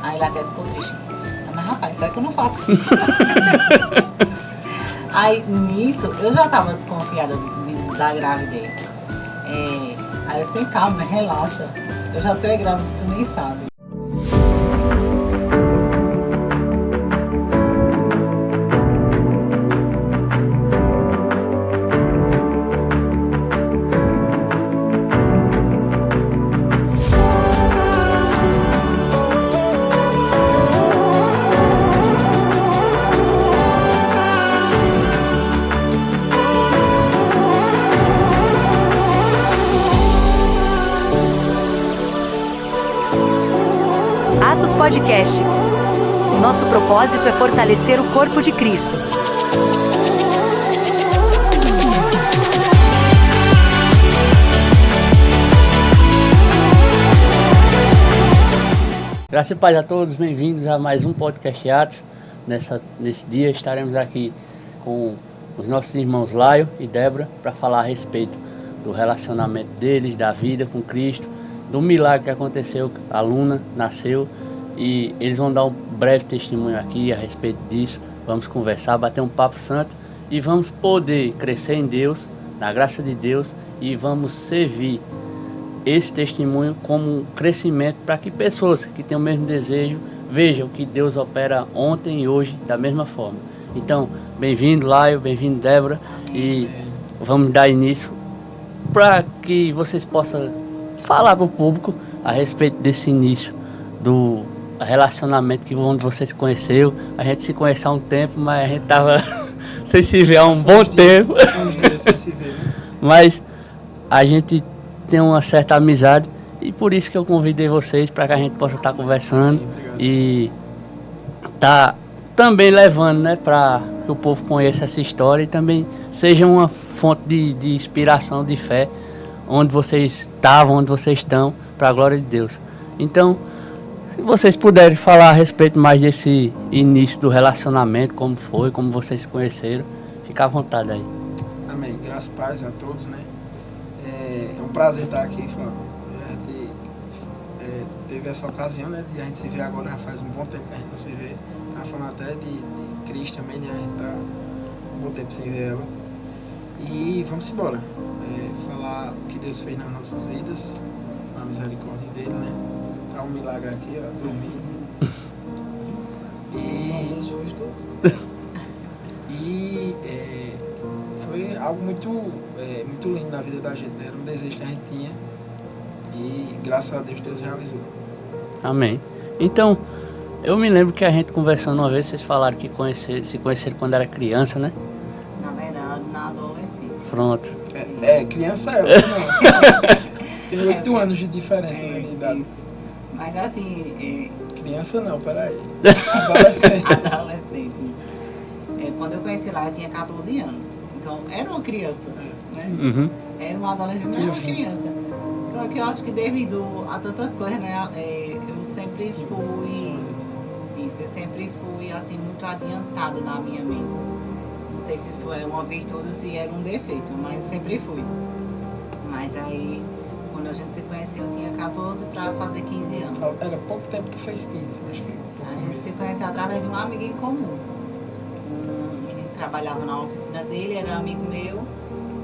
Aí ele até ficou triste. Mas rapaz, será que eu não faço? Aí nisso, eu já tava desconfiada da gravidez. Aí eu disse, calma, relaxa. Eu já tô grávida, tu nem sabe. Atos Podcast. Nosso propósito é fortalecer o corpo de Cristo. Graças e paz a todos, bem-vindos a mais um podcast Atos. Nesse dia estaremos aqui com os nossos irmãos Laio e Débora para falar a respeito do relacionamento deles, da vida com Cristo, do milagre que aconteceu, a Luna nasceu e eles vão dar um breve testemunho aqui a respeito disso. Vamos conversar, bater um papo santo e vamos poder crescer em Deus, na graça de Deus, e vamos servir esse testemunho como um crescimento para que pessoas que têm o mesmo desejo vejam que Deus opera ontem e hoje da mesma forma. Então, bem-vindo Laio, bem-vindo Débora, e vamos dar início para que vocês possam falar para o público a respeito desse início do relacionamento que onde vocês se conheceu. A gente se conheceu há um tempo, mas a gente tava sem se ver há um bom tempo. Uns dias sem se ver, né? Mas a gente tem uma certa amizade e por isso que eu convidei vocês para que a gente possa estar conversando e tá também levando, né, para que o povo conheça essa história e também seja uma fonte de inspiração, de fé, onde vocês estavam, onde vocês estão, para a glória de Deus. Então, se vocês puderem falar a respeito mais desse início do relacionamento, como foi, como vocês se conheceram, fica à vontade aí. Amém. Graças e paz a todos, né? É um prazer estar aqui, Flávio. A gente teve essa ocasião, né, de a gente se ver agora, já faz um bom tempo que a gente não se vê. Tá falando até de Cristo também, né? A gente tá um bom tempo sem ver ela. E vamos embora. Falar o que Deus fez nas nossas vidas, a misericórdia dele, né? Tá um milagre aqui, ó, dormindo. Foi algo muito lindo na vida da gente, né? Era um desejo que a gente tinha e graças a Deus, Deus realizou. Amém. Então, eu me lembro que a gente conversando uma vez, vocês falaram que se conheceram quando era criança, né? Na verdade, na adolescência. Pronto. Criança ela, né? Tem 8 anos de diferença, né, de idade. Isso. Mas assim... Criança não, peraí. Adolescente. Adolescente. Quando eu conheci lá, eu tinha 14 anos. Então, era uma criança, né? Uhum. Era uma adolescente, mas era uma criança. Só que eu acho que devido a tantas coisas, né? Eu sempre fui... Isso, eu sempre fui, assim, muito adiantada na minha mente. Não sei se isso é uma virtude ou se era um defeito, mas sempre fui. Mas aí, quando a gente se conheceu, eu tinha 14 para fazer 15 anos. Era pouco tempo que tu fez 15, acho que A gente se conheceu através de um amigo em comum. Um menino que trabalhava na oficina dele, era amigo meu.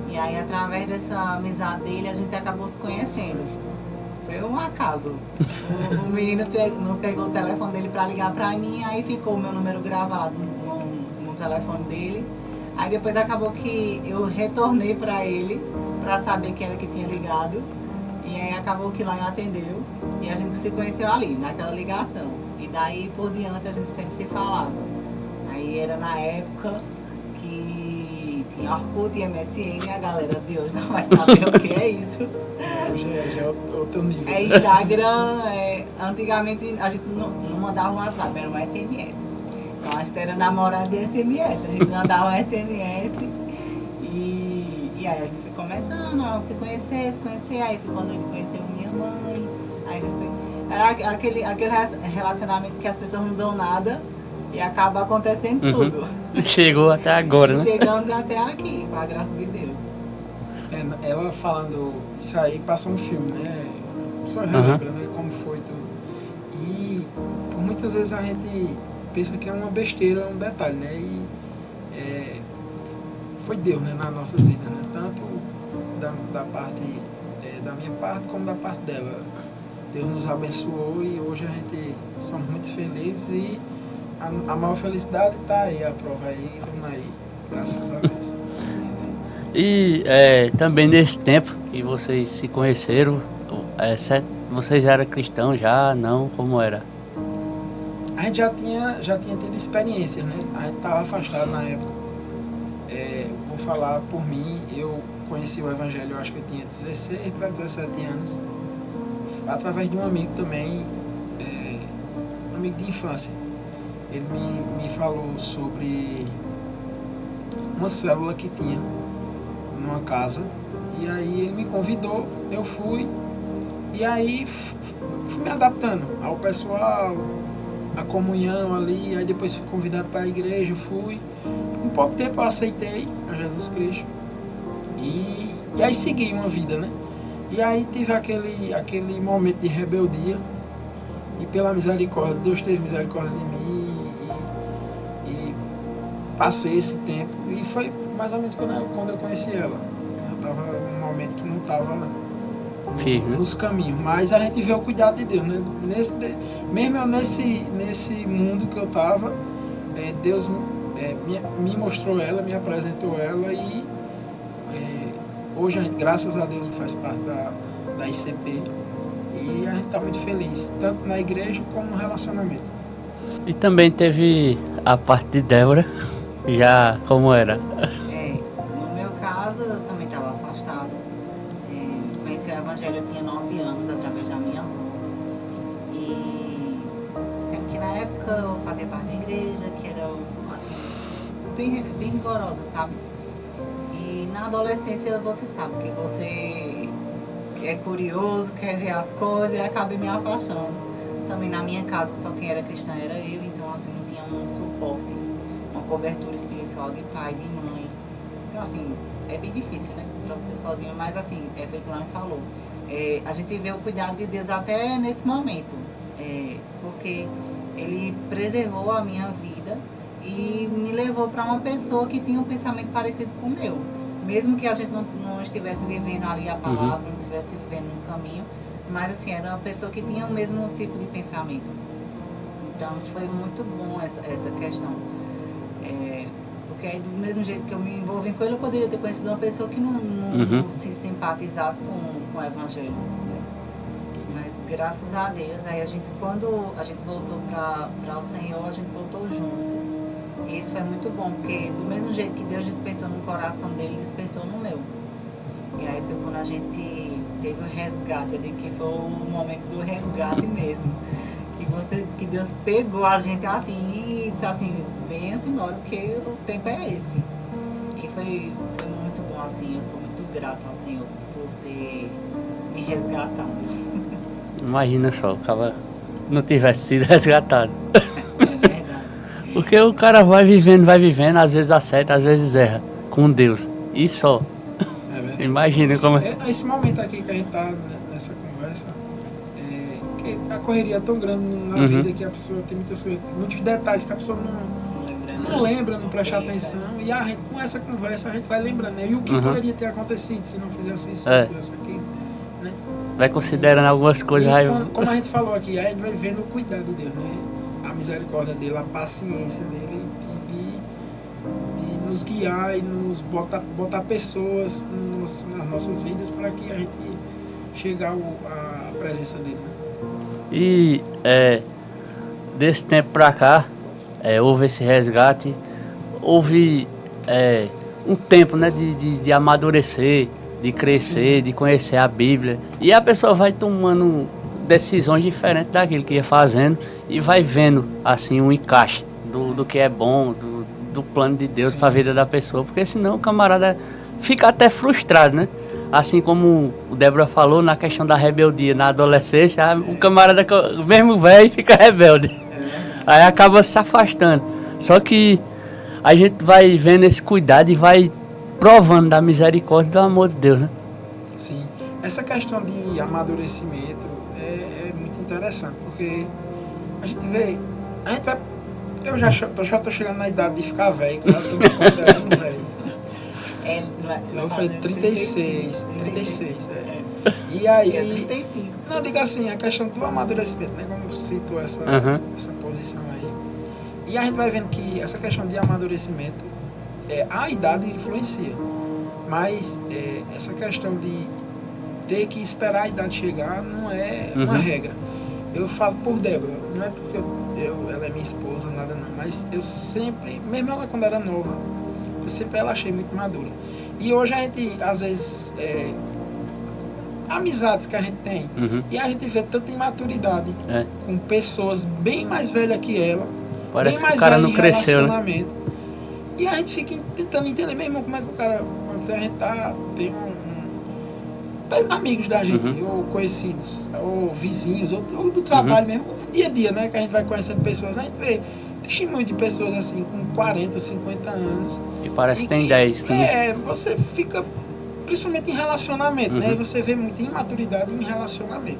E aí, através dessa amizade dele, a gente acabou se conhecendo. Foi um acaso. O menino não pegou o telefone dele para ligar para mim, aí ficou o meu número gravado no telefone dele. Aí depois acabou que eu retornei para ele, para saber quem era que tinha ligado. E aí acabou que lá eu atendeu. E a gente se conheceu ali, naquela ligação. E daí por diante a gente sempre se falava. Aí era na época que tinha Orkut e MSN, a galera de hoje não vai saber o que é isso. Já é outro nível. Instagram, antigamente a gente não mandava um WhatsApp, era um SMS. Então a gente era namorado de SMS, a gente mandava um SMS e aí a gente foi começando a se conhecer, aí foi quando ele conheceu minha mãe, aí a gente foi, era aquele relacionamento que as pessoas não dão nada e acaba acontecendo tudo. Chegou até agora, né? Chegamos até aqui, com a graça de Deus. Ela falando isso aí, passou um filme, né? Só relembra, né? Como foi tudo. E por muito muitas vezes a gente pensa que é uma besteira, um detalhe, né? E foi Deus, né, nas nossas vidas, né? Tanto da parte da minha parte como da parte dela. Deus nos abençoou e hoje a gente somos muito felizes e a maior felicidade está aí, a prova aí, vamos aí, graças a Deus. E também nesse tempo que vocês se conheceram, vocês eram cristãos já? Não? Como era? A gente já tinha tido experiências, né? A gente estava afastado na época. Vou falar por mim, eu conheci o Evangelho, eu acho que eu tinha 16 para 17 anos, através de um amigo também, um amigo de infância. Ele me falou sobre uma célula que tinha numa casa, e aí ele me convidou, eu fui, e aí fui me adaptando ao pessoal, a comunhão ali, aí depois fui convidado para a igreja, fui. Com pouco tempo eu aceitei a Jesus Cristo e aí segui uma vida, né? E aí tive aquele momento de rebeldia e pela misericórdia, Deus teve misericórdia de mim e passei esse tempo e foi mais ou menos quando eu conheci ela. Eu estava num momento que não estava nos caminhos, mas a gente vê o cuidado de Deus, né? Mesmo nesse mundo que eu estava, Deus me mostrou ela, me apresentou ela e hoje a gente, graças a Deus, faz parte da ICP e a gente está muito feliz, tanto na igreja como no relacionamento. E também teve a parte de Débora, já como era? No meu caso, eu também estava afastado. Conheci o Evangelho, eu tinha 9 anos, através da minha avó. E sempre que na época eu fazia parte da igreja, que era assim, bem rigorosa, sabe? E na adolescência você sabe que você é curioso, quer ver as coisas e acaba me afastando. Também na minha casa só quem era cristã era eu, então assim não tinha um suporte, uma cobertura espiritual de pai, de mãe. Então assim, é bem difícil, né? Pra você sozinho, mas assim, feito lá me falou. A gente vê o cuidado de Deus até nesse momento, porque Ele preservou a minha vida e me levou para uma pessoa que tinha um pensamento parecido com o meu. Mesmo que a gente não estivesse vivendo ali a palavra, não estivesse vivendo um caminho, mas assim, era uma pessoa que tinha o mesmo tipo de pensamento. Então foi muito bom essa questão. Porque do mesmo jeito que eu me envolvi com ele, eu poderia ter conhecido uma pessoa que não se simpatizasse com o Evangelho. Né? Mas graças a Deus, aí quando a gente voltou para o Senhor, a gente voltou junto. E isso foi muito bom, porque do mesmo jeito que Deus despertou no coração dele, despertou no meu. E aí foi quando a gente teve o resgate, eu digo que foi o momento do resgate mesmo. Que Deus pegou a gente assim e disse assim, venha embora, porque o tempo é esse. E foi muito bom, assim, eu sou muito grata ao Senhor por ter me resgatado. Imagina só, o cara não tivesse sido resgatado. É verdade. Porque o cara vai vivendo, às vezes acerta, às vezes erra, com Deus. E só. Imagina como é. Esse momento aqui que a gente tá nessa conversa, que a correria é tão grande na vida que a pessoa tem muitos detalhes que a pessoa não lembra, não presta atenção. E a gente, com essa conversa, a gente vai lembrando, né? E o que poderia ter acontecido se não fizesse isso, se não fizesse aquilo, né? Vai considerando algumas coisas. Como a gente falou aqui, a gente vai vendo o cuidado de Deus, né? A misericórdia dele, a paciência dele de nos guiar e nos botar pessoas nas nossas vidas para que a gente chegue à presença dele, né? E desse tempo pra cá, houve esse resgate, houve um tempo, né, de amadurecer, de crescer, de conhecer a Bíblia. E a pessoa vai tomando decisões diferentes daquilo que ia fazendo e vai vendo assim um encaixe do que é bom, do plano de Deus para a vida da pessoa. Porque senão o camarada fica até frustrado, né? Assim como o Débora falou na questão da rebeldia na adolescência, o camarada, mesmo velho, fica rebelde. Aí acaba se afastando. Só que a gente vai vendo esse cuidado e vai provando da misericórdia e do amor de Deus, né? Sim. Essa questão de amadurecimento é muito interessante, porque a gente vai. Eu já tô chegando na idade de ficar velho, eu tô me considerando velho. Eu fui 36, E aí, 35. não, diga assim, a questão do amadurecimento, né? Como cito essa posição aí. E a gente vai vendo que essa questão de amadurecimento, a idade influencia. Mas essa questão de ter que esperar a idade chegar não é uma regra. Eu falo por Débora, não é porque ela é minha esposa, nada não, mas eu sempre, mesmo ela quando era nova, eu sempre ela achei muito madura. E hoje a gente, às vezes, amizades que a gente tem, e a gente vê tanta imaturidade com pessoas bem mais velhas que ela, parece bem mais que o cara velha não em cresceu, relacionamento. Né? E a gente fica tentando entender mesmo como é que o cara, a gente tem amigos da gente, ou conhecidos, ou vizinhos, ou do trabalho mesmo, dia a dia, né, que a gente vai conhecendo pessoas, a gente vê testemunho de pessoas assim, com 40, 50 anos. E parece que tem 10, 15. Você fica, principalmente em relacionamento, né, e você vê muita imaturidade em relacionamento.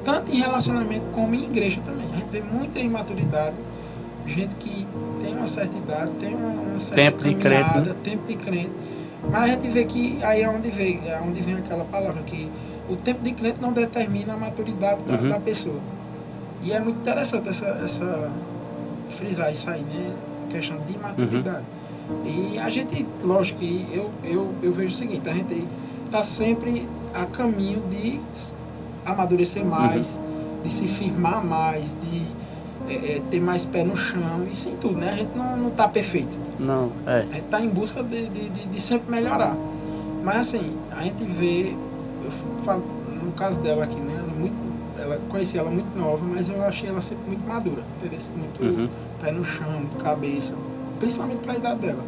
Tanto em relacionamento como em igreja também. A gente vê muita imaturidade, gente que tem uma certa idade, tem uma certa tempo caminhada, de crente, né? tempo de crente. Mas a gente vê que aí é onde vem aquela palavra, que o tempo de crente não determina a maturidade da pessoa. E é muito interessante essa frisar isso aí, né? Questão de maturidade. E a gente, lógico que eu vejo o seguinte, a gente está sempre a caminho de amadurecer mais, de se firmar mais, de ter mais pé no chão, isso em tudo, né? A gente não está perfeito. Não, A gente está em busca de sempre melhorar. Mas assim, a gente vê, eu falo, no caso dela aqui, né? Conheci ela muito nova, mas eu achei ela sempre muito madura, entendeu? Muito pé no chão, cabeça, principalmente para a idade dela.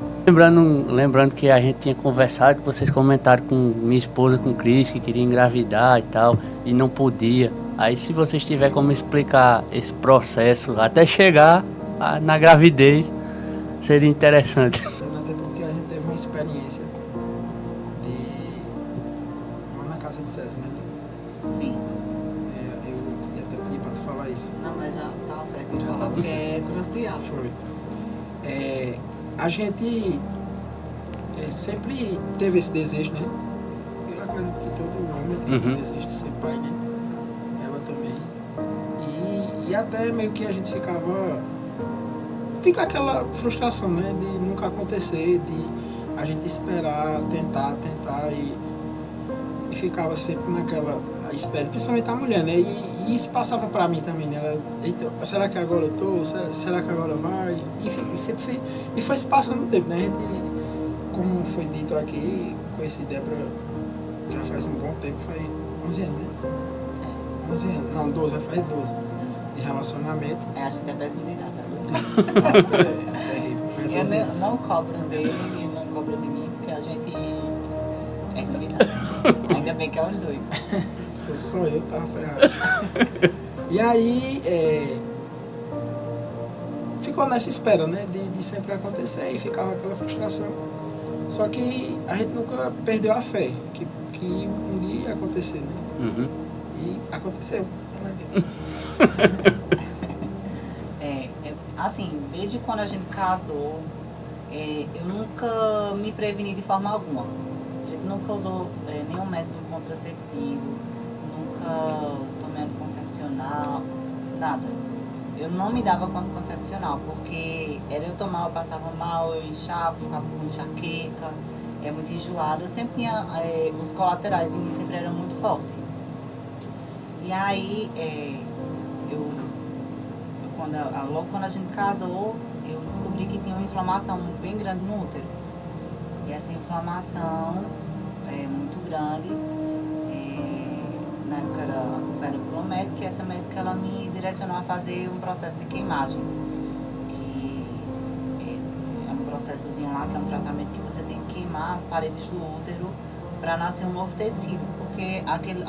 Lembrando que a gente tinha conversado, que vocês comentaram com minha esposa, com o Cris, que queria engravidar e tal, e não podia. Aí se vocês tiverem como explicar esse processo até chegar na gravidez, seria interessante. Até porque a gente teve uma experiência lá na casa de César, né? Sim. Eu ia até pedir para tu falar isso. Não, mas já tá certo de falar, porque é crucial. Foi. A gente sempre teve esse desejo, né? Eu acredito que todo homem tem o desejo de ser pai, né? Ela também. E até meio que a gente fica aquela frustração, né? De nunca acontecer, de a gente esperar, tentar e ficava sempre naquela espera, principalmente a mulher, né? E isso passava pra mim também, né? Eita, será que agora eu tô? Será que agora vai? E foi se passando o tempo, né? A gente, como foi dito aqui, conheci Débora já faz um bom tempo, faz 11 anos, né? 11 anos, não, 12, faz 12 de relacionamento. A gente é péssimo de idade, É terrível, E né? 12 eu anos. não cobram dele e não cobram de mim, porque a gente é ruim de idade. Ainda bem que é os dois. Se fosse só eu, tava ferrado. E aí, ficou nessa espera, né? De sempre acontecer e ficava aquela frustração. Só que a gente nunca perdeu a fé, que um dia ia acontecer, né? E aconteceu. Assim, desde quando a gente casou, eu nunca me preveni de forma alguma. A gente nunca usou nenhum método contraceptivo, nunca tomei anticoncepcional, nada. Eu não me dava com anticoncepcional, porque era eu tomar, eu passava mal, eu inchava, ficava com enxaqueca, muito enjoada. Eu sempre tinha, os colaterais em mim sempre eram muito fortes. E aí, logo quando a gente casou, eu descobri que tinha uma inflamação bem grande no útero. E essa inflamação muito grande, na época era acompanhada por uma médica, e essa médica ela me direcionou a fazer um processo de queimagem, que é um processozinho lá, que é um tratamento que você tem que queimar as paredes do útero para nascer um novo tecido, porque aquele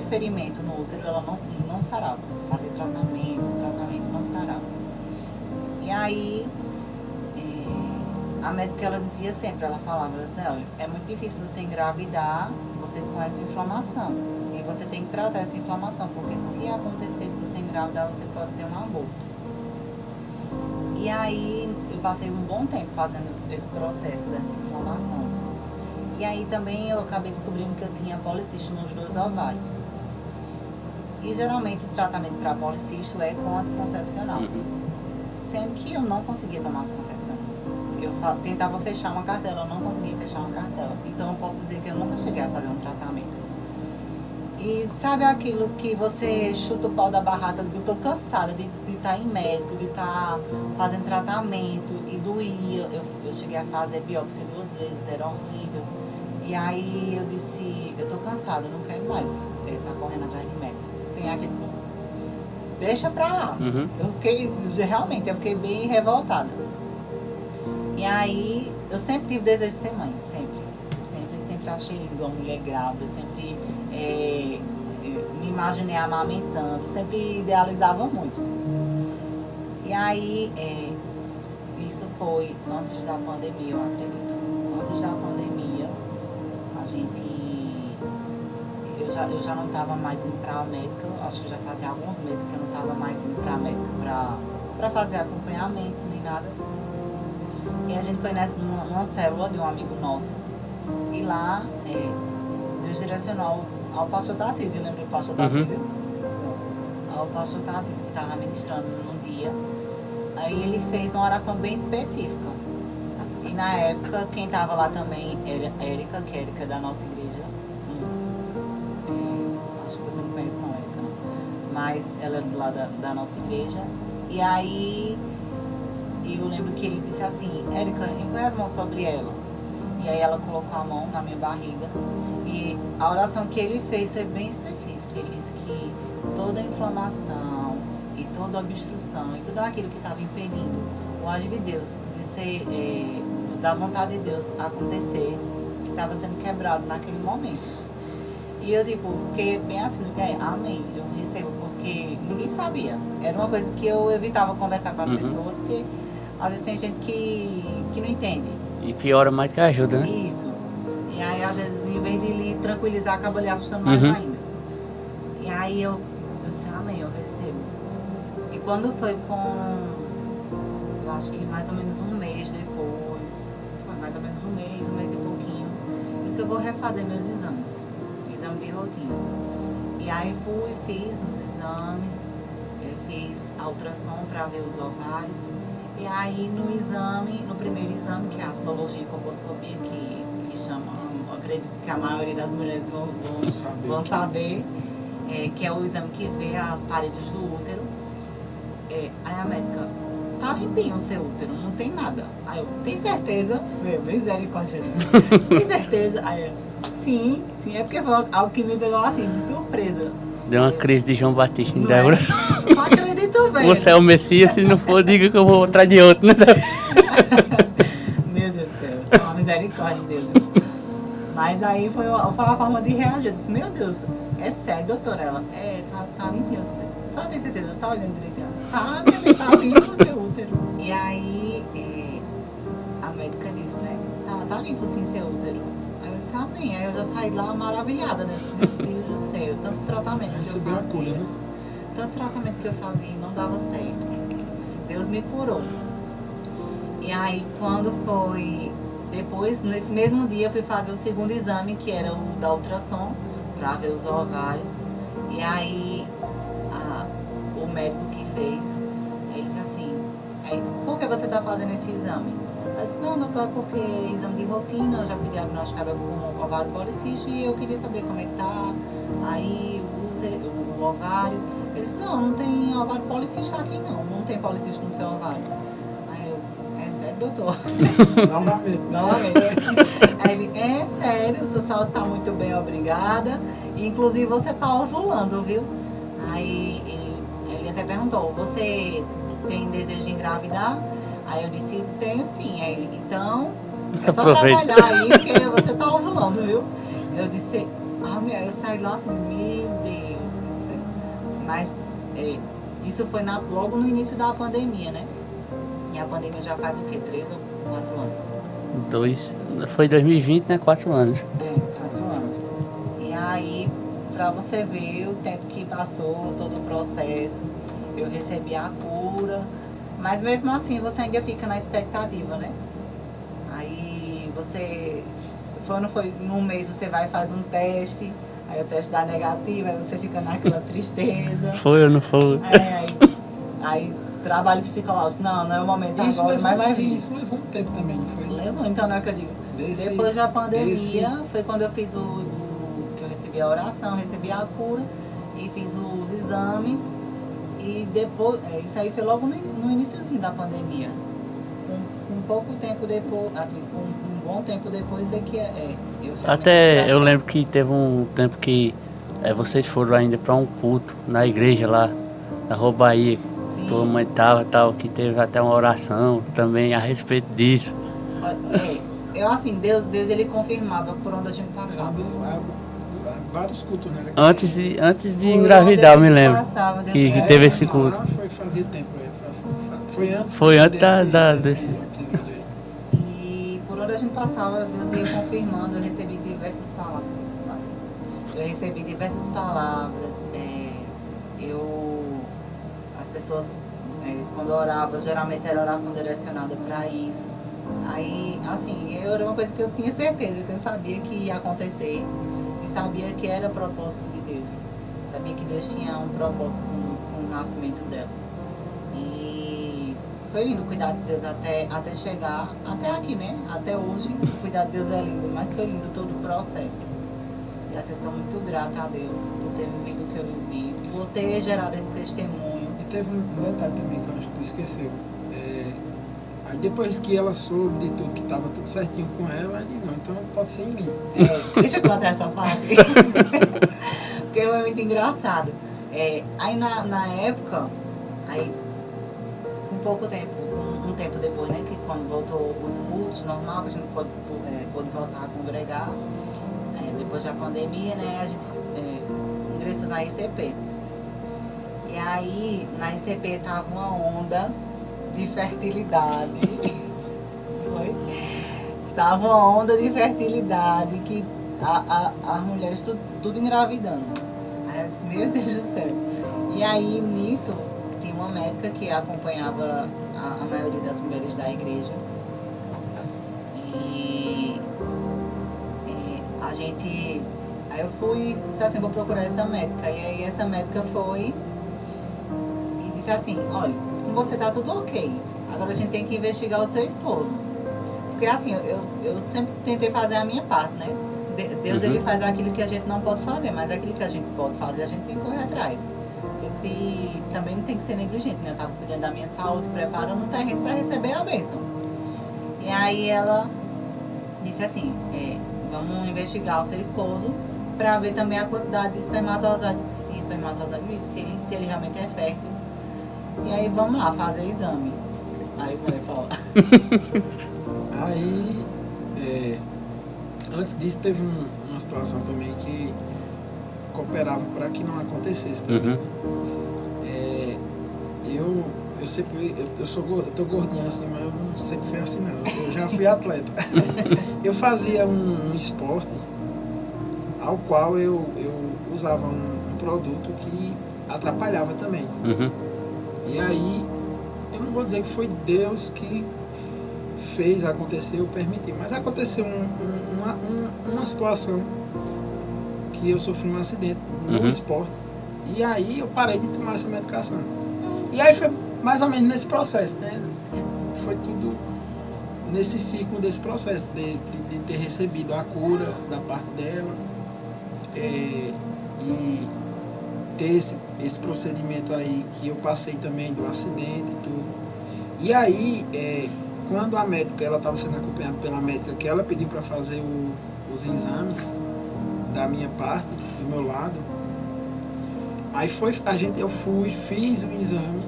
ferimento no útero ela não sarava. Fazer tratamento não sarava. E aí a médica ela dizia sempre, ela dizia, olha, é muito difícil você engravidar você com essa inflamação. E você tem que tratar essa inflamação, porque se acontecer de você engravidar, você pode ter um aborto. E aí eu passei um bom tempo fazendo esse processo dessa inflamação. E aí também eu acabei descobrindo que eu tinha policisto nos 2 ovários. E geralmente o tratamento para policisto é com anticoncepcional. Sendo que eu não conseguia tomar anticoncepcional. Eu tentava fechar uma cartela, eu não conseguia fechar uma cartela. Então eu posso dizer que eu nunca cheguei a fazer um tratamento. E sabe aquilo que você chuta o pau da barraca, eu tô cansada de estar em médico, de estar fazendo tratamento e doía. Eu cheguei a fazer biópsia 2 vezes, era horrível. E aí eu disse, eu tô cansada, eu não quero mais estar correndo atrás de médico. Tem aquele... Deixa pra lá. Eu fiquei bem revoltada. E aí, eu sempre tive desejo de ser mãe, sempre achei lindo uma mulher grávida, sempre me imaginei amamentando, sempre idealizava muito. E aí, isso foi antes da pandemia, eu acredito. Antes da pandemia, eu já não estava mais indo para a médica, acho que já fazia alguns meses que eu não estava mais indo para a médica para fazer acompanhamento, nem nada. E a gente foi numa célula de um amigo nosso. E lá, Deus direcionou ao pastor Tarcísio. Lembra do pastor Tarcísio? Ao pastor Tarcísio, que estava ministrando no dia. Aí ele fez uma oração bem específica. E na época, quem estava lá também era Érica, que é Érica da nossa igreja. Acho que você não conhece não, Érica. Mas ela é lá da nossa igreja. E aí... eu lembro que ele disse assim, Érica, impõe as mãos sobre ela. E aí ela colocou a mão na minha barriga. E a oração que ele fez foi bem específica. Ele disse que toda a inflamação e toda a obstrução e tudo aquilo que estava impedindo o agir de Deus, de ser, da vontade de Deus acontecer, que estava sendo quebrado naquele momento. E eu, fiquei bem assim, amém, eu recebo, porque ninguém sabia. Era uma coisa que eu evitava conversar com as pessoas, porque às vezes tem gente que não entende. E piora mais que ajuda, né? Isso. E aí, às vezes, em vez de lhe tranquilizar, acaba lhe assustando mais ainda. E aí eu disse, amém, eu recebo. E quando foi eu acho que mais ou menos um mês depois, foi mais ou menos um mês e pouquinho, eu disse, eu vou refazer meus exames, exame de rotina. E aí fui, fiz os exames, eu fiz a ultrassom para ver os ovários. E aí no primeiro exame, que é a histologia e colposcopia, que chama, eu acredito que a maioria das mulheres vão saber, que é o exame que vê as paredes do útero. Aí a médica, tá limpinho o seu útero, não tem nada. Aí eu, tem certeza? Misericórdia. Tem certeza? Aí eu, sim, é porque foi algo que me pegou assim, de surpresa. Deu uma crise de João Batista em Débora. Eu só acredito bem. Você é o Messias, se não for, diga que eu vou atrás de outro, né? Meu Deus do céu, isso é uma misericórdia de Deus. Mas aí foi a forma de reagir. Eu disse, meu Deus, é sério, doutora? Ela, tá limpinho. Só tem certeza, tá olhando direito? Tá, minha filha, tá limpo o seu útero. E aí, a médica disse, né, tá limpo sim seu útero. Aí eu disse, amém. Aí eu já saí lá maravilhada, né? Meu Deus do céu, tanto tratamento que eu fazia. Cura, né? Tanto tratamento que eu fazia e não dava certo. Deus me curou. E aí, quando foi... Depois, nesse mesmo dia, eu fui fazer o segundo exame, que era o da ultrassom, para ver os ovários. E aí, o médico que fez, ele disse assim, por que você está fazendo esse exame? Eu disse, não, doutor, é porque é exame de rotina, eu já fui diagnosticada com ovário policístico e eu queria saber como é que tá. Aí, o ovário... Ele disse, não tem ovário policístico aqui não tem policístico no seu ovário. Aí eu, é sério, doutor? Novamente. Aí ele, é sério, o seu saúde tá muito bem, obrigada. E, inclusive você tá ovulando, viu? Aí ele até perguntou, você tem desejo de engravidar? Aí eu disse, tenho sim. Aí ele, então, é só trabalhar aí, porque você tá ovulando, viu? Eu disse, eu saí lá assim, meu Deus. Mas isso foi logo no início da pandemia, né? E a pandemia já faz o quê? 3 ou 4 anos? Foi 2020, né? 4 anos. 4 anos. E aí, para você ver o tempo que passou, todo o processo. Eu recebi a cura, mas mesmo assim você ainda fica na expectativa, né? Aí você, não foi num mês você vai e faz um teste, aí o teste dá negativo, aí você fica naquela tristeza. Foi ou não foi? Aí trabalho psicológico, não é o momento Isso agora, levou, mas vai vir. isso levou um tempo também, não foi? Levou, então não é o que eu digo. Depois da pandemia, foi quando eu fiz que eu recebi a oração, recebi a cura e fiz os exames. E depois, isso aí foi logo no iniciozinho da pandemia. Um pouco tempo depois, assim, um bom tempo depois é que Até eu lembro que teve um tempo que vocês foram ainda para um culto na igreja lá, na Rua Bahia. Sim. Tua mãe tal, que teve até uma oração também a respeito disso. Eu assim, Deus ele confirmava por onde a gente passava. Vários cultos, né? Antes de engravidar, eu me lembro. Passava, que teve esse culto. Fazia tempo, Foi antes desse. E por onde a gente passava, Deus ia confirmando, eu recebi diversas palavras. As pessoas, quando oravam, geralmente era oração direcionada para isso. Aí, assim, era uma coisa que eu tinha certeza, que eu sabia que ia acontecer e sabia que era propósito de Deus. Sabia que Deus tinha um propósito com o nascimento dela. E foi lindo o cuidado de Deus até chegar, até aqui, né? Até hoje, o cuidado de Deus é lindo, mas foi lindo todo o processo. E assim, eu sou muito grata a Deus por ter vivido o que eu vivi, por ter gerado esse testemunho. E teve um detalhe também que eu acho que tu esqueceu. Aí depois que ela soube de tudo, que estava tudo certinho com ela, eu disse, não, então pode ser em mim. Deixa eu contar essa parte. Porque foi muito engraçado. Aí na época, aí um tempo depois, né, que quando voltou os cultos normal, que a gente pôde voltar a congregar, depois da pandemia, né, a gente ingressou na ICP. E aí, na ICP tava uma onda de fertilidade. Tava uma onda de fertilidade que as mulheres tudo engravidando. Aí eu disse, meu Deus do céu. E aí nisso tinha uma médica que acompanhava a maioria das mulheres da igreja. E aí eu fui, disse assim, vou procurar essa médica. E aí essa médica foi e disse assim, olha, com você tá tudo ok. Agora a gente tem que investigar o seu esposo. Porque assim, eu sempre tentei fazer a minha parte, né? Deus ele faz aquilo que a gente não pode fazer, mas aquilo que a gente pode fazer, a gente tem que correr atrás. E também não tem que ser negligente, né? Eu estava cuidando da minha saúde, preparando o terreno para receber a bênção. E aí ela disse assim, vamos investigar o seu esposo para ver também a quantidade de espermatozoide, se tem espermatozoide vivo, se ele realmente é fértil. E aí vamos lá fazer o exame. Aí vai falar. Aí, antes disso, teve uma situação também que cooperava para que não acontecesse também. Eu tô gordinho assim, mas eu não sempre fui assim não. Eu já fui atleta. Eu fazia um esporte ao qual eu usava um produto que atrapalhava também. E aí, eu não vou dizer que foi Deus que fez, aconteceu, permitiu, mas aconteceu uma situação que eu sofri um acidente no esporte, e aí eu parei de tomar essa medicação. E aí foi mais ou menos nesse processo, né? Foi tudo nesse ciclo desse processo, de ter recebido a cura da parte dela, e ter esse procedimento aí que eu passei também do acidente e tudo. E aí, quando a médica, ela estava sendo acompanhada pela médica, que ela pediu para fazer os exames da minha parte, do meu lado, aí eu fui, fiz o exame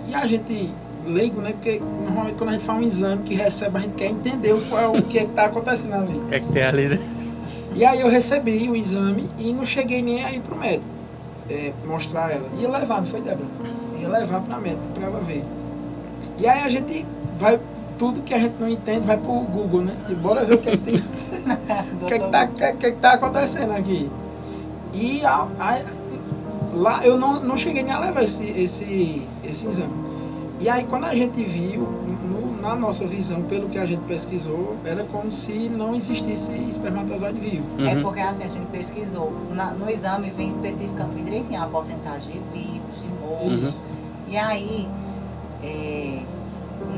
e a gente, leigo, né? Porque normalmente quando a gente faz um exame que recebe, a gente quer entender o que é que está acontecendo ali. O que é que tem ali, né? E aí eu recebi o exame e não cheguei nem aí pro médico mostrar ela. Ia levar, não foi, Débora? Ia levar pra médica, pra ela ver. E aí a gente vai, tudo que a gente não entende vai pro Google, né? E bora ver o que é que tem, o que é que tá acontecendo aqui. E lá eu não cheguei nem a levar esse exame. E aí quando a gente viu, na nossa visão, pelo que a gente pesquisou, era como se não existisse espermatozoide vivo. É porque assim, a gente pesquisou, no exame vem especificando bem direitinho a porcentagem de vivos, de mortos. E aí,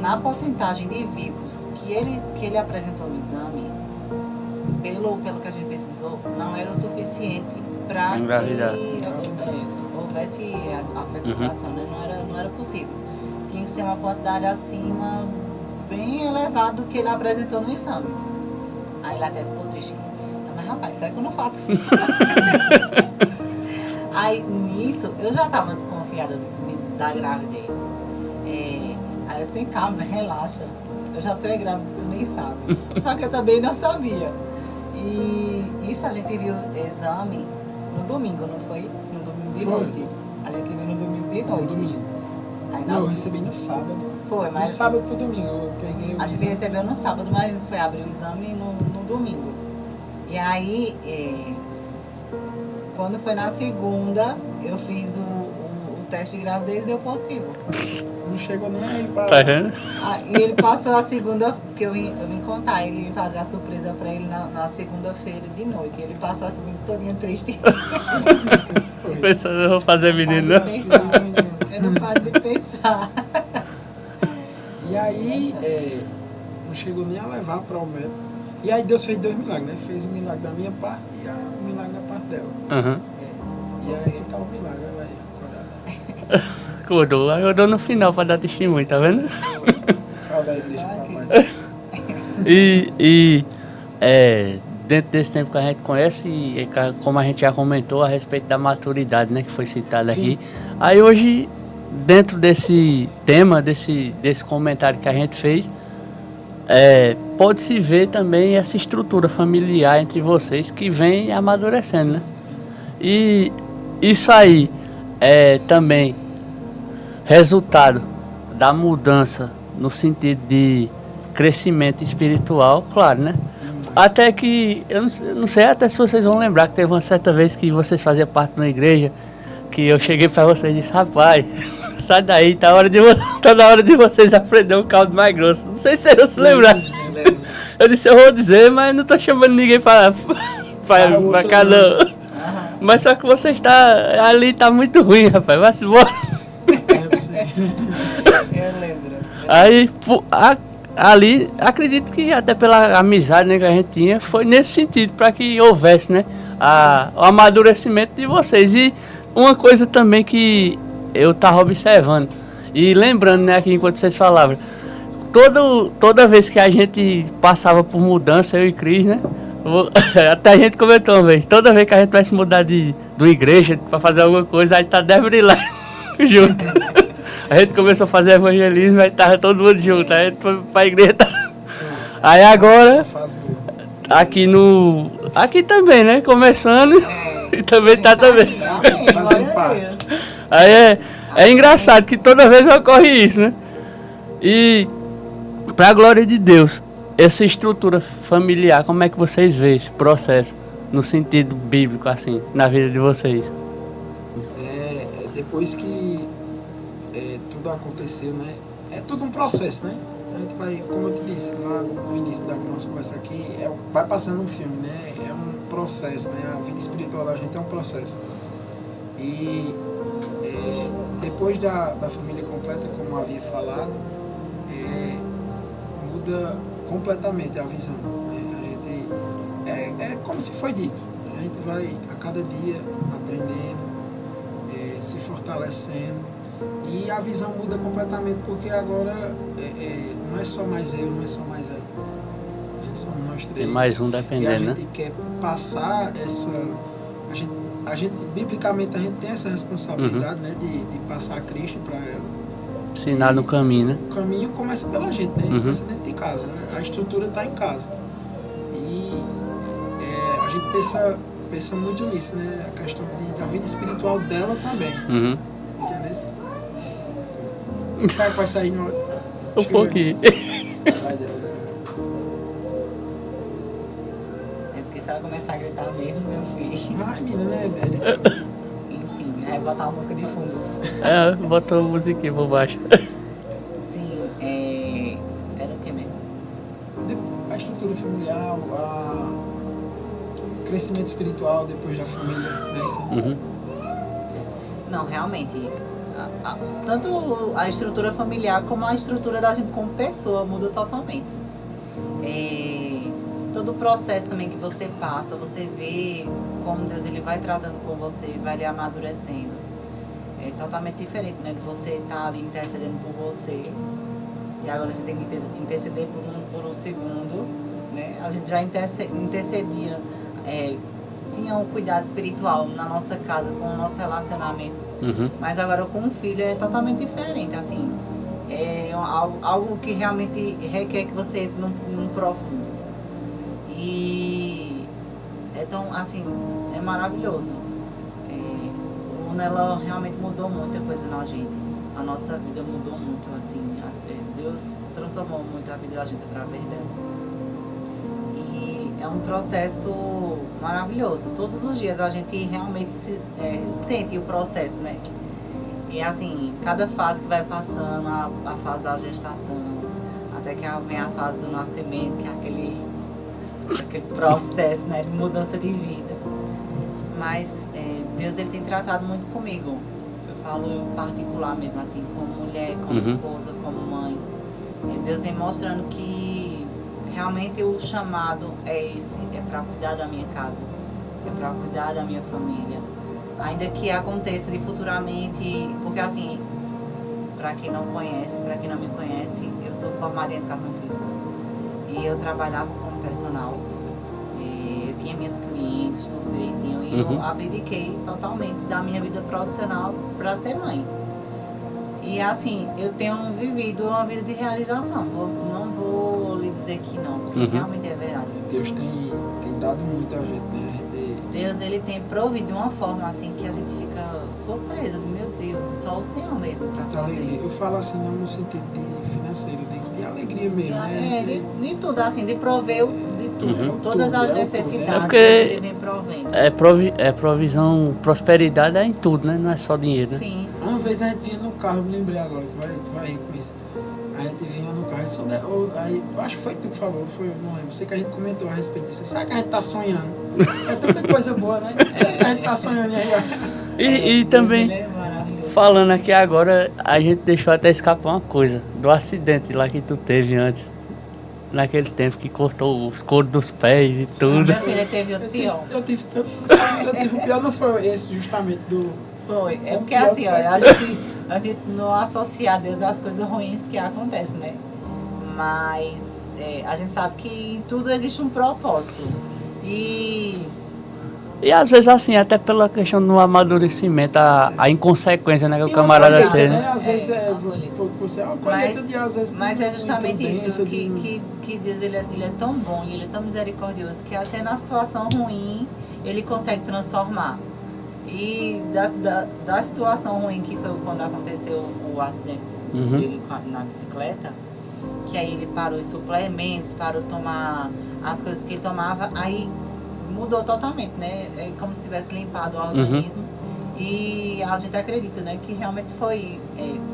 na porcentagem de vivos que ele apresentou no exame, pelo que a gente pesquisou, não era o suficiente para que houvesse a fecundação, né? Não era possível. Tinha que ser uma quantidade acima, bem elevada do que ele apresentou no exame. Aí ele até ficou triste. Mas rapaz, será que eu não faço? Aí nisso, eu já estava desconfiada da gravidez. Aí eu disse, tem calma, relaxa. Eu já estou grávida, tu nem sabe. Só que eu também não sabia. E isso a gente viu o exame no domingo, não foi? No domingo de noite. A gente viu no domingo de noite. No domingo. Aí não, eu recebi no sábado. Foi, mas... No sábado pro domingo, eu peguei... A gente recebeu no sábado, mas foi abrir o exame no domingo. E aí, quando foi na segunda, eu fiz o teste de gravidez e deu positivo. Não chegou nem aí para... Tá vendo? E ele passou a segunda, porque eu vim contar, ele ia fazer a surpresa pra ele na segunda-feira de noite. Ele passou a segunda todinha triste. Pensando, eu vou fazer menino, não? Eu não paro de pensar. E aí, não chegou nem a levar para o médico. E aí Deus fez 2 milagres, né? Fez o milagre da minha parte e o milagre da parte dela. E aí tá o milagre, ela aí, acordada. Acordou no final para dar testemunho, tá vendo? Sal da igreja, papai. E dentro desse tempo que a gente conhece, e como a gente já comentou a respeito da maturidade, né, que foi citada aqui, aí hoje, dentro desse tema, desse comentário que a gente fez, pode-se ver também essa estrutura familiar entre vocês que vem amadurecendo, né? E isso aí é também resultado da mudança no sentido de crescimento espiritual, claro, né? Até que, eu não sei até se vocês vão lembrar que teve uma certa vez que vocês faziam parte de uma igreja, que eu cheguei para vocês e disse, rapaz, sai daí, tá na hora de vocês aprender um caldo mais grosso. Não sei se vocês vão se lembrar. Eu disse, eu vou dizer, mas não tô chamando ninguém para cá não. Mas só que você está ali, tá muito ruim, rapaz, vai-se embora. Eu lembro. Aí, ali, acredito que até pela amizade, né, que a gente tinha, foi nesse sentido, para que houvesse, né, o amadurecimento de vocês. E uma coisa também que eu estava observando, e lembrando, né, aqui enquanto vocês falavam, toda vez que a gente passava por mudança, eu e Cris, né, até a gente comentou uma vez, toda vez que a gente vai se mudar de igreja para fazer alguma coisa, aí tá Débora e lá junto. A gente começou a fazer evangelismo, aí tava todo mundo junto, aí a gente foi pra igreja. Aí agora, aqui também, né? Começando, e também tá também. Fazendo parte. Aí é engraçado que toda vez ocorre isso, né? E, pra glória de Deus, essa estrutura familiar, como é que vocês veem esse processo, no sentido bíblico, assim, na vida de vocês? Depois que tudo aconteceu, né? É tudo um processo, né? A gente vai, como eu te disse lá no início da nossa conversa aqui, vai passando um filme, né? É um processo, né? A vida espiritual da gente é um processo. E depois da família completa, como havia falado, muda completamente a visão. A gente, é como se foi dito. A gente vai a cada dia aprendendo, se fortalecendo. E a visão muda completamente, porque agora não é só mais eu, não é só mais ela. Somos nós três. Tem mais um dependendo, né? E a gente quer passar essa... A gente, biblicamente, a gente tem essa responsabilidade, né? De passar Cristo para ela. Ensinar no caminho, né? O caminho começa pela gente, né? Começa dentro de casa, né? A estrutura está em casa. E a gente pensa muito nisso, né? A questão da vida espiritual dela também. Entendeu? Sabe que vai sair no... Um pouquinho. Porque se ela começar a gritar mesmo, meu filho. Ai, menina, né? Enfim, aí botar uma música de fundo. Botou a musiquinha por baixo. Sim, era o que mesmo? A estrutura familiar, o crescimento espiritual depois da família, né? Isso. Não, realmente, tanto a estrutura familiar como a estrutura da gente como pessoa muda totalmente. Todo o processo também que você passa, você vê como Deus ele vai tratando com você, vai lhe amadurecendo. É totalmente diferente, né? De você estar ali intercedendo por você e agora você tem que interceder por um segundo, né? A gente já intercedia, tinha um cuidado espiritual na nossa casa com o nosso relacionamento, mas agora com o filho é totalmente diferente, assim, é algo que realmente requer que você entre num profundo e é tão, assim, é maravilhoso. Ela realmente mudou muita coisa na gente, a nossa vida mudou muito, assim, Deus transformou muito a vida da gente através dela. É um processo maravilhoso. Todos os dias a gente realmente sente o processo, né? E assim, cada fase que vai passando, a fase da gestação, até que vem a fase do nascimento, que é aquele processo, né, de mudança de vida. Mas Deus ele tem tratado muito comigo. Eu falo em particular mesmo, assim, como mulher, como esposa, como mãe. Deus vem mostrando que realmente o chamado é esse, é para cuidar da minha casa, é para cuidar da minha família. Ainda que aconteça de futuramente, porque assim, para quem não conhece, para quem não me conhece, eu sou formada em educação física e eu trabalhava como personal. Eu tinha minhas clientes, tudo direitinho, e eu abdiquei totalmente da minha vida profissional para ser mãe. E assim, eu tenho vivido uma vida de realização. Não vou lhe dizer que não, porque realmente é verdade. Deus tem dado muito a gente, né? Deus, ele tem provido de uma forma assim que a gente fica surpresa. Meu Deus, só o Senhor mesmo para fazer. Eu falo assim, não no sentido de financeiro, de alegria mesmo, né? De tudo, assim, de prover de tudo. Todas as necessidades porque ele vem provendo. É provisão, prosperidade é em tudo, né? Não é só dinheiro, né? Sim. Uma vez a gente vinha no carro, me lembrei agora, tu vai rir com isso. A gente vinha no carro, aí, acho que foi tu que falou, não lembro. Sei que a gente comentou a respeito disso. Sabe que a gente tá sonhando? É tanta coisa boa, né? Que a gente tá sonhando aí, ó. E também, falando aqui agora, a gente deixou até escapar uma coisa, do acidente lá que tu teve antes. Naquele tempo que cortou os coros dos pés e tudo. Minha filha teve o pior. Eu tive o pior, não foi esse justamente do... Foi. É porque assim, olha, a gente não associa a Deus às coisas ruins que acontecem, né? Mas a gente sabe que em tudo existe um propósito. E às vezes assim, até pela questão do amadurecimento, a inconsequência, né, que o camarada tem, né? Às vezes você é uma colheita de às vezes. Mas é justamente isso, que Deus ele é tão bom e ele é tão misericordioso que até na situação ruim ele consegue transformar. E da situação ruim que foi quando aconteceu o acidente dele na bicicleta, que aí ele parou os suplementos, parou de tomar as coisas que ele tomava, aí mudou totalmente, né? É como se tivesse limpado o organismo. E a gente acredita, né? Que realmente foi...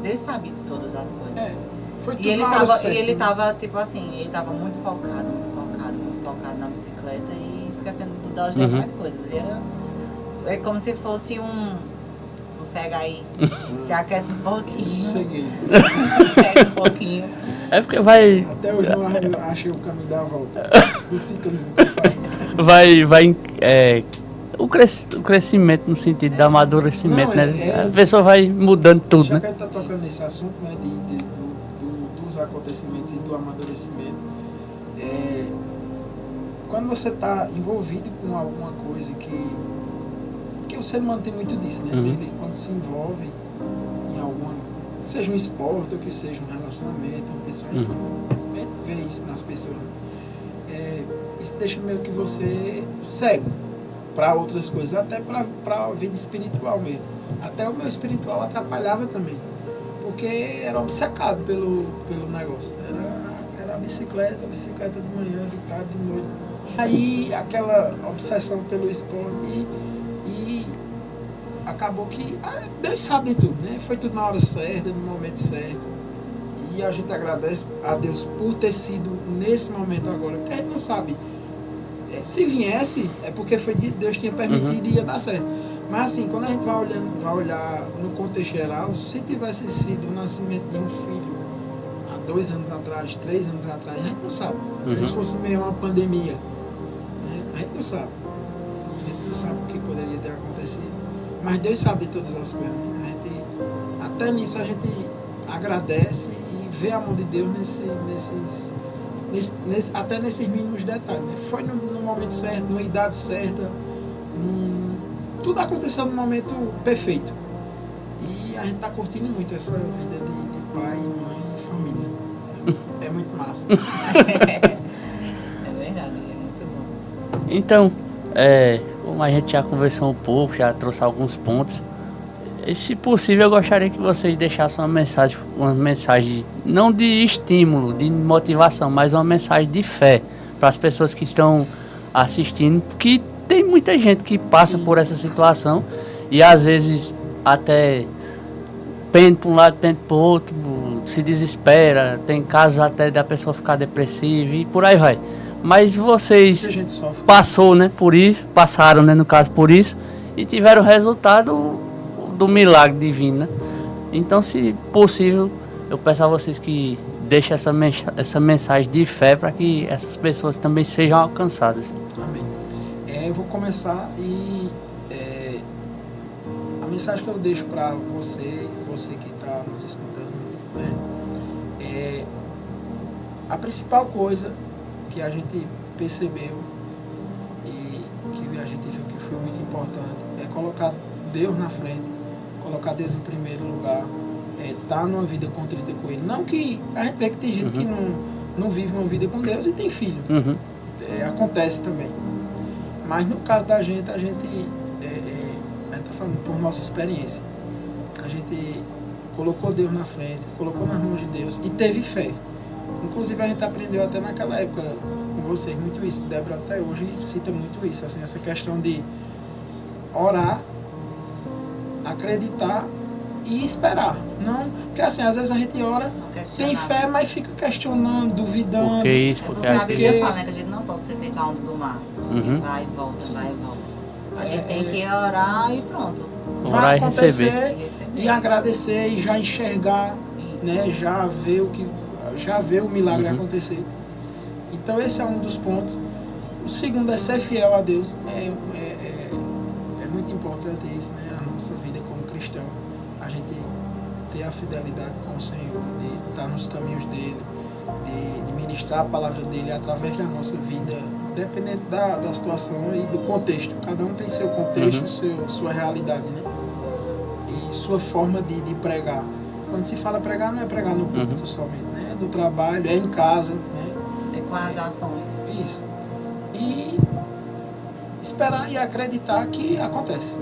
Deus sabe todas as coisas. Foi tudo e ele tava, tipo assim, ele tava muito focado na bicicleta e esquecendo das demais coisas. E é como se fosse sossega aí, se aquieta um pouquinho. Sosseguei. Sossega um pouquinho. É porque vai... Até hoje eu achei o caminho da volta do ciclismo que eu falo. O crescimento no sentido do amadurecimento, Não, né? A pessoa vai mudando tudo, já né? que a gente tá tocando nesse assunto, né, dos acontecimentos e do amadurecimento, quando você está envolvido com alguma coisa que o ser humano tem muito disso, né? Ele, quando se envolve em alguma, seja um esporte ou que seja um relacionamento, uma pessoa, a gente vê isso nas pessoas. Isso deixa meio que você cego para outras coisas, até para a vida espiritual mesmo. Até o meu espiritual atrapalhava também, porque era obcecado pelo negócio. Era a bicicleta de manhã, de tarde, de noite. Aí aquela obsessão pelo esporte e acabou que Deus sabe de tudo, né? Foi tudo na hora certa, no momento certo. E a gente agradece a Deus por ter sido nesse momento agora, porque a gente não sabe. Se viesse, é porque foi Deus tinha permitido e ia dar certo. Mas assim, quando a gente vai olhar no contexto geral, se tivesse sido o nascimento de um filho há 2 anos atrás, 3 anos atrás, a gente não sabe. Se fosse meio uma pandemia, né? A gente não sabe. A gente não sabe o que poderia ter acontecido. Mas Deus sabe de todas as coisas. Né? Até nisso a gente agradece e vê a mão de Deus até nesses mínimos detalhes. Né? Foi no momento certo, numa idade certa, tudo aconteceu no momento perfeito. E a gente está curtindo muito essa vida de pai, mãe e família. É muito massa. É verdade, é muito bom. Então, como a gente já conversou um pouco, já trouxe alguns pontos, e se possível eu gostaria que vocês deixassem uma mensagem não de estímulo, de motivação, mas uma mensagem de fé para as pessoas que estão assistindo, porque tem muita gente que passa por essa situação e às vezes até pende para um lado, pende para o outro, se desespera, tem casos até da pessoa ficar depressiva e por aí vai. Mas vocês passaram, né, por isso, no caso, por isso, e tiveram o resultado do milagre divino, né? Então, se possível, eu peço a vocês que deixem essa mensagem de fé para que essas pessoas também sejam alcançadas. Amém. Eu vou começar e a mensagem que eu deixo para você que está nos escutando, né? A principal coisa que a gente percebeu e que a gente viu que foi muito importante é colocar Deus na frente, colocar Deus em primeiro lugar, estar numa vida contrita com Ele. Não que a gente vê que tem gente que não vive uma vida com Deus e tem filho. Acontece também. Mas no caso da gente, a gente está falando por nossa experiência. A gente colocou Deus na frente, colocou nas mãos de Deus e teve fé. Inclusive a gente aprendeu até naquela época com vocês muito isso. Débora até hoje cita muito isso, assim, essa questão de orar, acreditar e esperar. Não, porque assim, às vezes a gente ora, tem fé, mas fica questionando, duvidando. Porque isso, porque a Bíblia fala, né, que a gente não pode ser feito a onda do mar. Vai e volta, vai e volta. A gente tem que orar e pronto. Vai acontecer e agradecer e já enxergar, né, já ver o milagre acontecer. Então esse é um dos pontos. O segundo é ser fiel a Deus. É muito importante isso, né? A nossa vida como cristão. A gente ter a fidelidade com o Senhor, de estar nos caminhos dele, de ministrar a palavra dele através da nossa vida, dependendo da situação e do contexto. Cada um tem seu contexto, sua realidade, né? E sua forma de pregar. Quando se fala pregar, não é pregar no púlpito somente, né? É do trabalho, é em casa, né? É com as ações. Isso. E esperar e acreditar que acontece.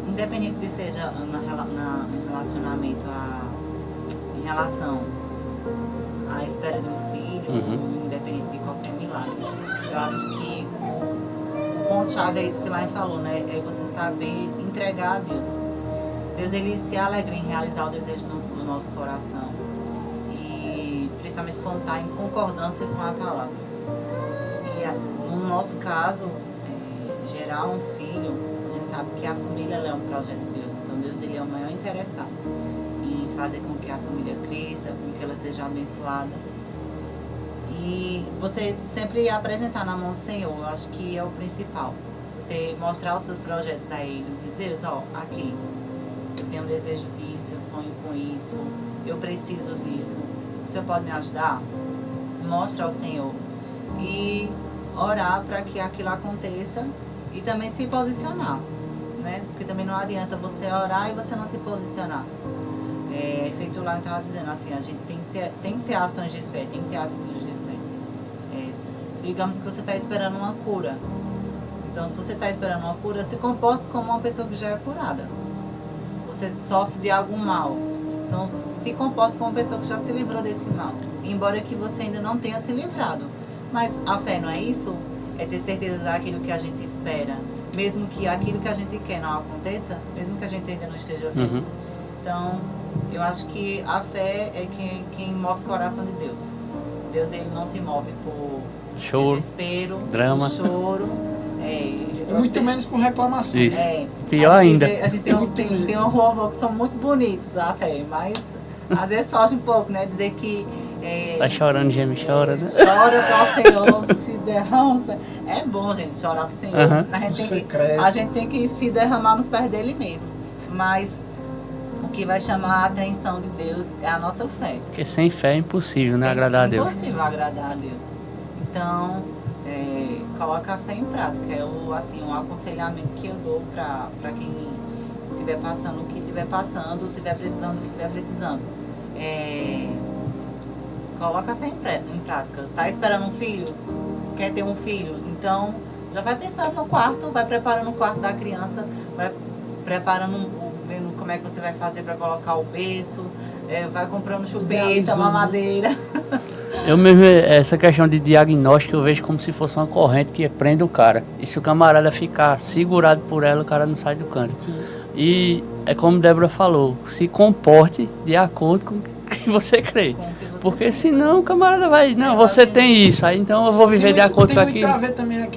Independente de seja em relacionamento em relação à espera de um filho, independente de qualquer milagre, eu acho que o ponto-chave é isso que Lai falou, né? É você saber entregar a Deus. Deus, ele se alegra em realizar o desejo do nosso coração. E principalmente quando está em concordância com a palavra. E no nosso caso, gerar um filho, a gente sabe que a família é um projeto de Deus. Então Deus, ele é o maior interessado em fazer com que a família cresça, com que ela seja abençoada. E você sempre apresentar na mão do Senhor, eu acho que é o principal. Você mostrar os seus projetos a Ele, dizer, Deus, ó, aqui, eu tenho um desejo disso, eu sonho com isso, eu preciso disso. O Senhor pode me ajudar? Mostra ao Senhor. E orar para que aquilo aconteça e também se posicionar, né? Porque também não adianta você orar e você não se posicionar. Feito lá, eu estava dizendo assim, a gente tem que ter ações de fé, tem que ter atitudes de fé. Digamos que você está esperando uma cura. Então, se você está esperando uma cura, se comporte como uma pessoa que já é curada. Você sofre de algum mal. Então, se comporte como uma pessoa que já se livrou desse mal. embora que você ainda não tenha se livrado. Mas a fé não é isso? É ter certeza daquilo que a gente espera. Mesmo que aquilo que a gente quer não aconteça, mesmo que a gente ainda não esteja vendo. Uhum. Então, eu acho que a fé é quem move o coração de Deus. Deus, ele não se move por Choro, desespero, drama. por choro. Muito menos por reclamação. Isso. Pior ainda. A gente tem um louvor que são muito bonitos até, mas às vezes foge um pouco, né? Dizer que... Tá chorando, geme, chora, né? Chora para o Senhor, se derrama. É bom, gente, chorar para o Senhor. Uhum. A gente tem que se derramar nos pés dele mesmo. Mas o que vai chamar a atenção de Deus é a nossa fé. Porque sem fé é impossível, né? Agradar a Deus. É impossível agradar a Deus. Então, coloca a fé em prática. É um aconselhamento que eu dou para quem estiver passando o que estiver passando, estiver precisando o que estiver precisando. Coloca a fé em prática. Tá esperando um filho? Quer ter um filho? Então, já vai pensando no quarto, vai preparando o quarto da criança, vai preparando, vendo como é que você vai fazer para colocar o berço, vai comprando chupeta, mamadeira. Eu mesmo, essa questão de diagnóstico, eu vejo como se fosse uma corrente que prende o cara. E se o camarada ficar segurado por ela, o cara não sai do canto. Sim. E é como Débora falou, se comporte de acordo com o que você crê. Porque senão o camarada vai, não, você tem isso, aí então eu vou viver de acordo com aquilo. Tem muito a ver também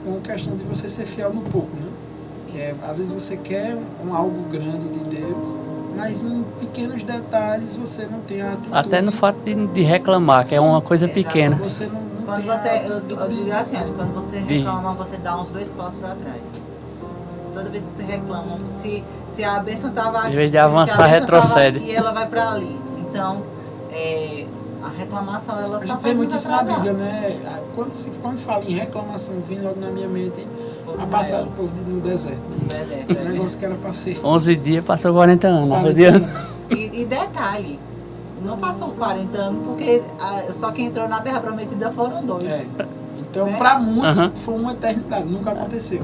com questão de você ser fiel no pouco, né? Às vezes você quer algo grande de Deus, mas em pequenos detalhes você não tem a atitude. Até no fato de reclamar, que é uma coisa pequena. Você não quando tem você, eu digo assim, olha, quando você reclama, você dá uns 2 passos para trás. Toda vez que você reclama, se a bênção estava aqui, em vez de avançar, retrocede. Aqui, ela vai para ali. Então, a reclamação, ela só tem faz muito nos isso na atrasar. Bíblia, né? Quando fala em reclamação, vem logo na minha mente a passagem do povo no deserto. Um negócio que era para ser 11 dias, passou 40 anos. 40 anos. E detalhe, não passou 40 anos, porque só quem entrou na Terra Prometida foram 2. Então, né? para muitos, foi uma eternidade, nunca aconteceu.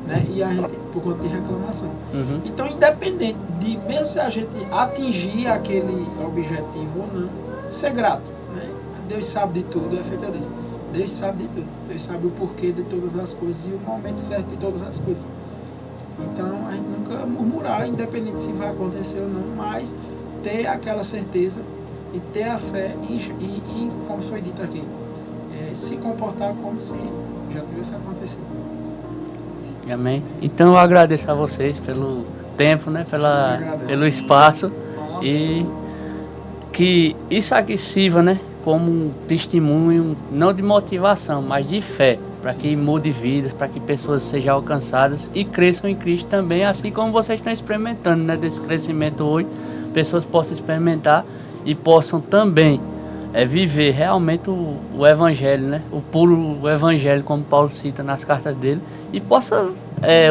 Né? E a gente, por conta de reclamação. Uhum. Então, independente de, mesmo se a gente atingir aquele objetivo ou não, ser grato. Né? Deus sabe de tudo, é feito disso. Deus sabe de tudo. Deus sabe o porquê de todas as coisas e o momento certo de todas as coisas. Então, a gente nunca murmurar, independente se vai acontecer ou não, mas ter aquela certeza e ter a fé e como foi dito aqui, se comportar como se já tivesse acontecido. Amém. Então eu agradeço a vocês pelo tempo, né? Pelo espaço. E que isso aqui sirva, né? Como um testemunho, não de motivação, mas de fé. Para que mude vidas, para que pessoas sejam alcançadas e cresçam em Cristo também, assim como vocês estão experimentando, né? Desse crescimento hoje. Pessoas possam experimentar e possam também viver realmente o Evangelho, né? O puro Evangelho, como Paulo cita nas cartas dele, e possa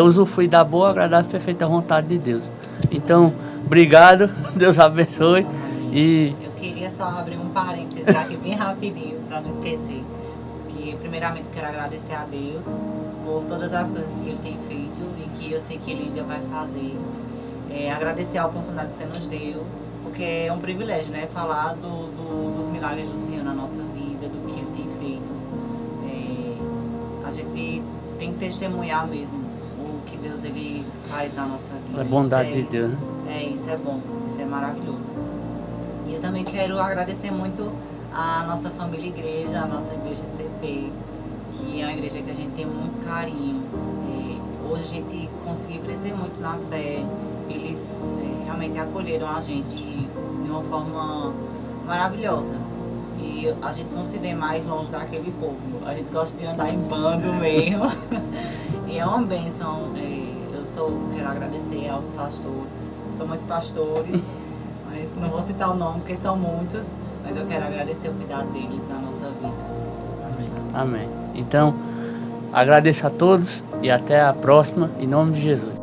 usufruir da boa, agradável e perfeita vontade de Deus. Então, obrigado, Deus abençoe. E eu queria só abrir um parênteses aqui bem rapidinho, para não esquecer. Que primeiramente eu quero agradecer a Deus por todas as coisas que Ele tem feito e que eu sei que Ele ainda vai fazer. Agradecer a oportunidade que você nos deu, porque é um privilégio, né? Falar dos milagres do Senhor na nossa vida, do que Ele tem feito. A gente tem que testemunhar mesmo o que Deus Ele faz na nossa vida. a bondade de Deus, né? Isso é bom, isso é maravilhoso. E eu também quero agradecer muito a nossa família igreja, a nossa igreja CP, que é uma igreja que a gente tem muito carinho. Hoje a gente conseguiu crescer muito na fé. Eles realmente acolheram a gente de uma forma maravilhosa. E a gente não se vê mais longe daquele povo. A gente gosta de andar em bando mesmo. E é uma bênção. Quero agradecer aos pastores. Somos pastores, mas não vou citar o nome porque são muitos. Mas eu quero agradecer o cuidado deles na nossa vida. Amém. Amém. Então, agradeço a todos e até a próxima, em nome de Jesus.